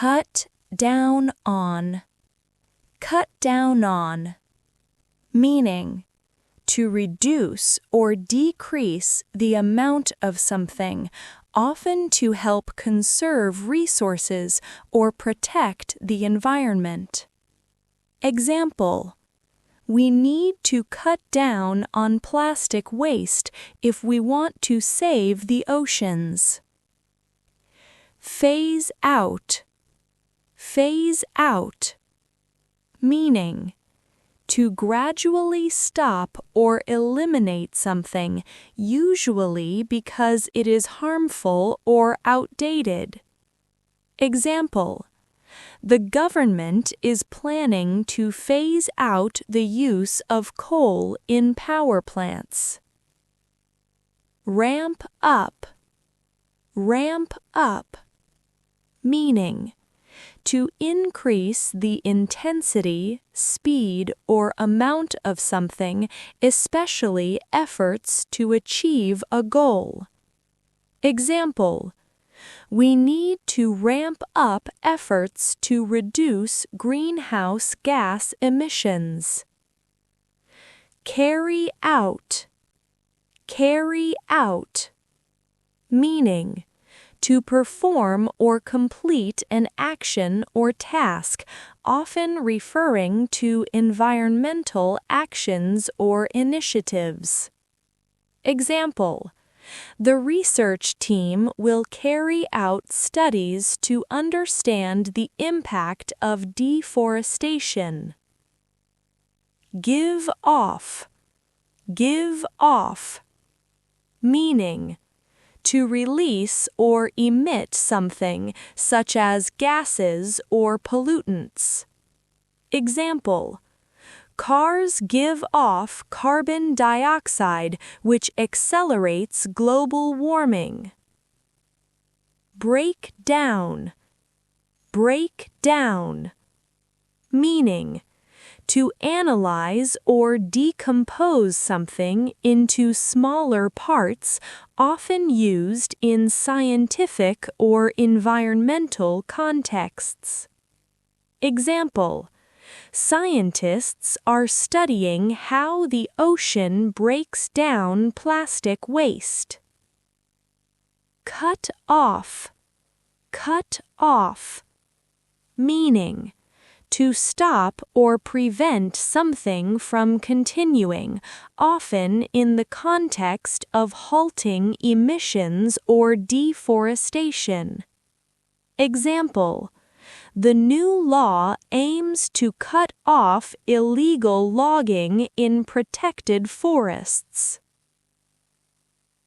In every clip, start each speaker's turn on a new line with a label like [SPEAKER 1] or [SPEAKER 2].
[SPEAKER 1] Cut down on. Cut down on. Meaning, to reduce or decrease the amount of something, often to help conserve resources or protect the environment. Example: we need to cut down on plastic waste if we want to save the oceans. Phase out. Phase out. Meaning, to gradually stop or eliminate something, usually because it is harmful or outdated. Example: the government is planning to phase out the use of coal in power plants. Ramp up. Ramp up. Meaning, to increase the intensity, speed, or amount of something, especially efforts to achieve a goal. Example: we need to ramp up efforts to reduce greenhouse gas emissions. Carry out. Carry out. Meaning, to perform or complete an action or task, often referring to environmental actions or initiatives. Example: the research team will carry out studies to understand the impact of deforestation. Give off. Give off. Meaning, to release or emit something, such as gases or pollutants. Example: cars give off carbon dioxide, which accelerates global warming. Break down. Break down. Meaning, to analyze or decompose something into smaller parts, often used in scientific or environmental contexts. Example: scientists are studying how the ocean breaks down plastic waste. Cut off. Cut off. Meaning, to stop or prevent something from continuing, often in the context of halting emissions or deforestation. Example: the new law aims to cut off illegal logging in protected forests.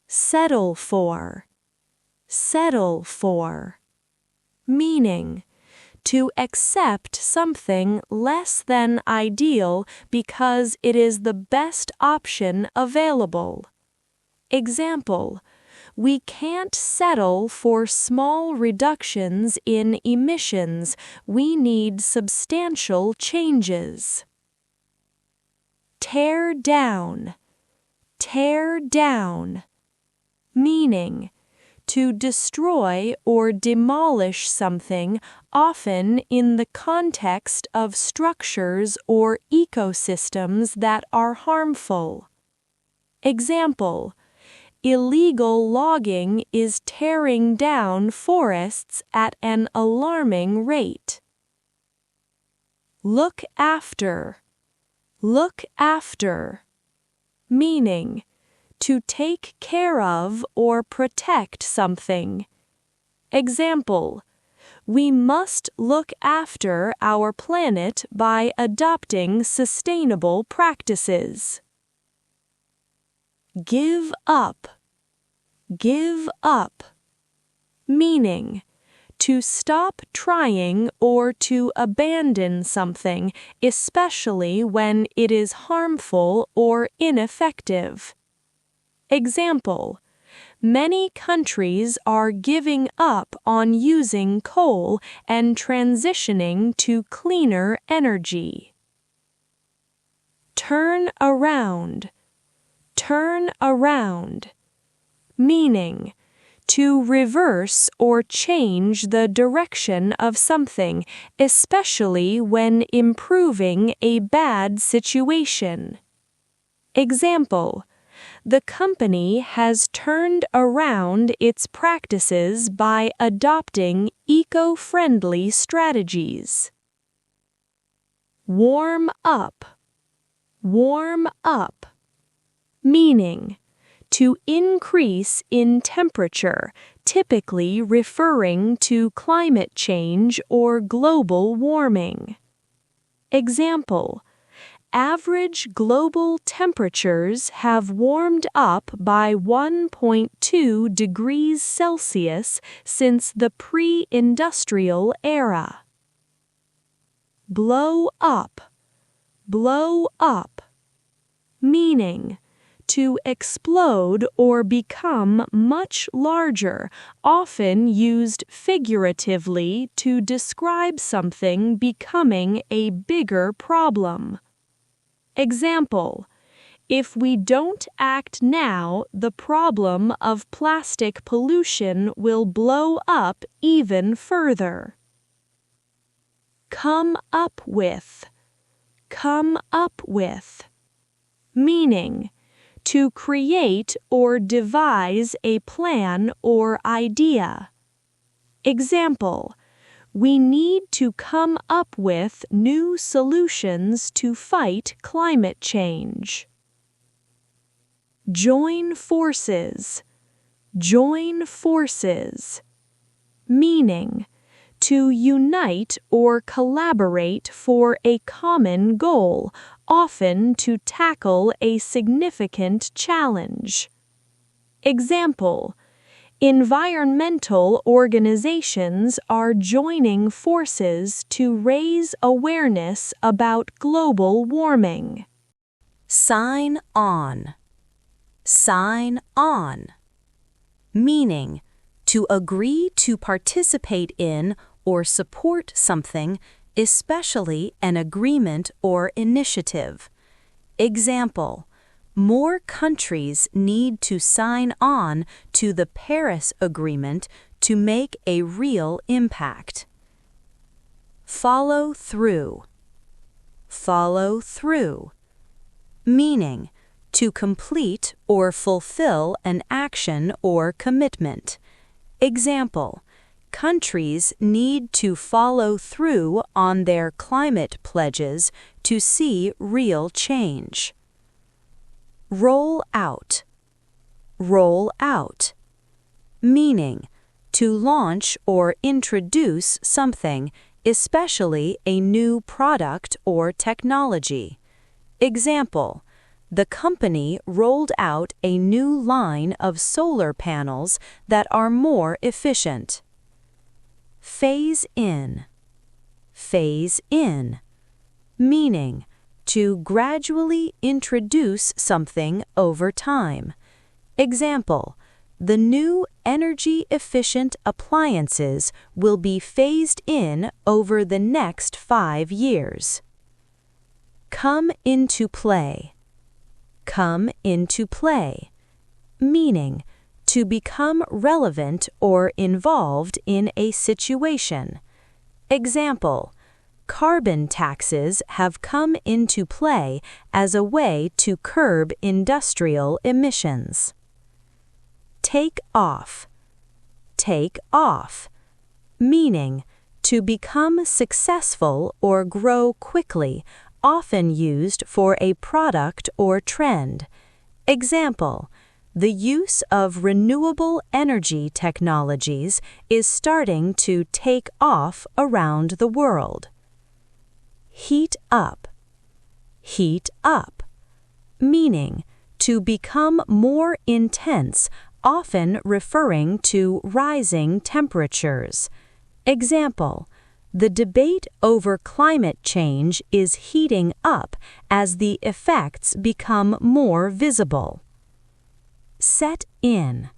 [SPEAKER 1] Settle for. Settle for. Meaning, to accept something less than ideal because it is the best option available. Example: we can't settle for small reductions in emissions, we need substantial changes. Tear down. Tear down. Meaning, to destroy or demolish something, often in the context of structures or ecosystems that are harmful. Example: illegal logging is tearing down forests at an alarming rate. Look after. Look after. Meaning, to take care of or protect something. Example: we must look after our planet by adopting sustainable practices. Give up. Give up. Meaning, to stop trying or to abandon something, especially when it is harmful or ineffective. Example: many countries are giving up on using coal and transitioning to cleaner energy. Turn around. Turn around. Meaning, to reverse or change the direction of something, especially when improving a bad situation. Example: the company has turned around its practices by adopting eco-friendly strategies. Warm up. Warm up. Meaning: to increase in temperature, typically referring to climate change or global warming. Example: average global temperatures have warmed up by 1.2 degrees Celsius since the pre-industrial era. Blow up. Blow up. Meaning: to explode or become much larger, often used figuratively to describe something becoming a bigger problem. Example: if we don't act now, the problem of plastic pollution will blow up even further. Come up with. Come up with. Meaning: to create or devise a plan or idea. Example: we need to come up with new solutions to fight climate change. Join forces. Join forces. Meaning: to unite or collaborate for a common goal, often to tackle a significant challenge. Example: environmental organizations are joining forces to raise awareness about global warming.
[SPEAKER 2] Sign on. Sign on. Meaning: to agree to participate in or support something, especially an agreement or initiative. Example: more countries need to sign on to the Paris Agreement to make a real impact. Follow through. Follow through. Meaning: to complete or fulfill an action or commitment. Example: countries need to follow through on their climate pledges to see real change. Roll out. Roll out. Meaning: to launch or introduce something, especially a new product or technology. Example: the company rolled out a new line of solar panels that are more efficient. Phase in. Phase in. Meaning: to gradually introduce something over time. Example: the new energy-efficient appliances will be phased in over the next 5 years. Come into play. Come into play. Meaning: to become relevant or involved in a situation. Example: carbon taxes have come into play as a way to curb industrial emissions. Take off. Take off. Meaning: to become successful or grow quickly, often used for a product or trend. Example: the use of renewable energy technologies is starting to take off around the world. Heat up. Heat up. Meaning: to become more intense, often referring to rising temperatures. Example: the debate over climate change is heating up as the effects become more visible. Set in.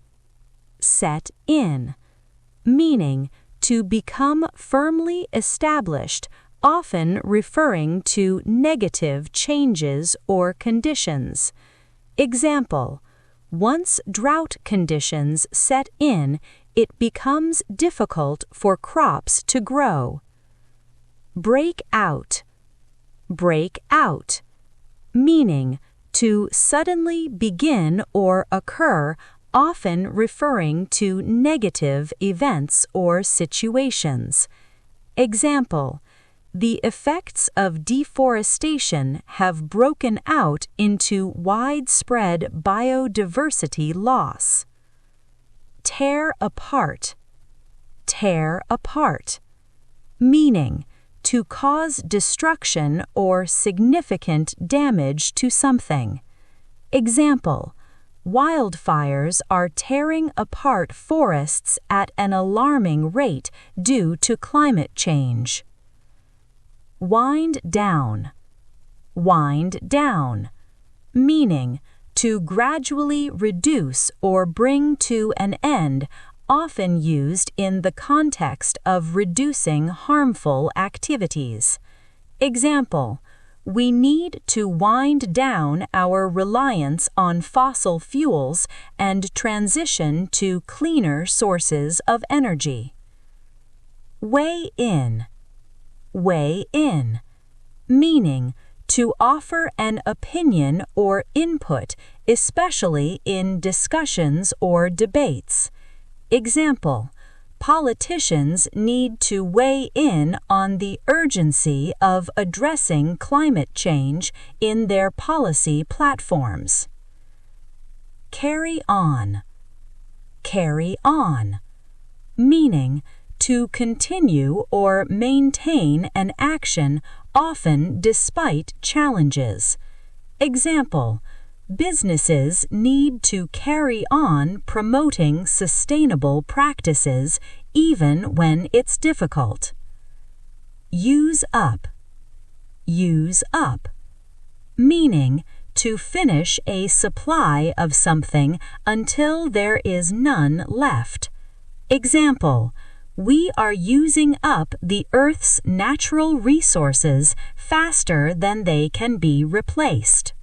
[SPEAKER 2] Set in. Meaning: to become firmly established, often referring to negative changes or conditions. Example: Once drought conditions set in, it becomes difficult for crops to grow. Break out. Break out, meaning to suddenly begin or occur, often referring to negative events or situations. Example: the effects of deforestation have broken out into widespread biodiversity loss. Tear apart. Tear apart, meaning to cause destruction or significant damage to something. Example: wildfires are tearing apart forests at an alarming rate due to climate change. Wind down. Wind down, meaning to gradually reduce or bring to an end, often used in the context of reducing harmful activities. Example: we need to wind down our reliance on fossil fuels and transition to cleaner sources of energy. Weigh in. Weigh in, meaning to offer an opinion or input, especially in discussions or debates. Example: politicians need to weigh in on the urgency of addressing climate change in their policy platforms. Carry on. Carry on, meaning to continue or maintain an action, often despite challenges. Example: businesses need to carry on promoting sustainable practices even when it's difficult. Use up. Use up, meaning to finish a supply of something until there is none left. Example: we are using up the Earth's natural resources faster than they can be replaced.